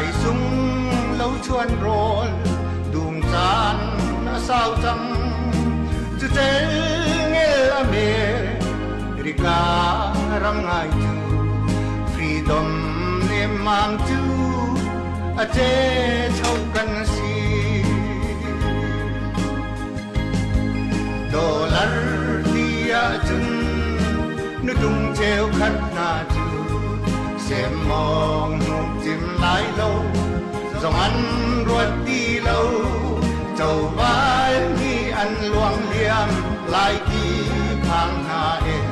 lại sung lâu chuan rồi đùm chan sao chăng chú chế nghe là mê rika ram ngai chu freedom ne mang chu a chế chau kan si dollar dia chun nu tung treo khát na chu xem mong nụ chim lái lâu dòng ăn ruột đi lâu châu vai mi ăn luang liam lại đi phang hà em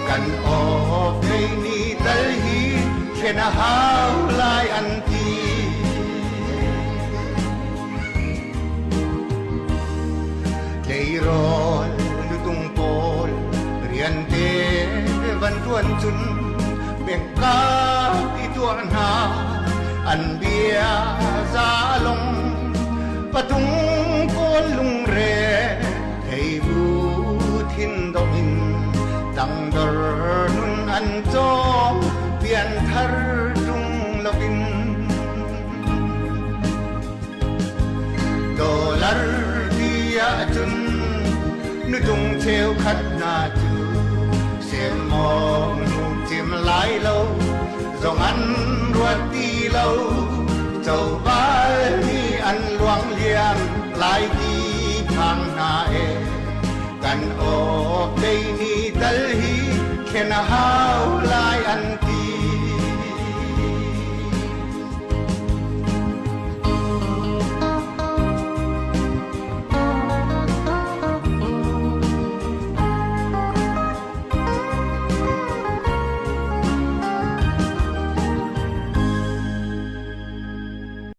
cần ô cây ni tới hi khen hao lại ăn ti đây rồi nu tung pol rian te văn tuan chun beng ka ti tuan ha an bia za long patung con lung re thei bu thin do in dang dor nun an cho pian thar tung lovin dollar dia chun nu tung theo khát na chu xem mong nụ chim lái lâu dòng ăn ruột đi lâu châu vai mi ăn luang liam lại đi thang na e kan o đây ni dal hi khen hao lại ăn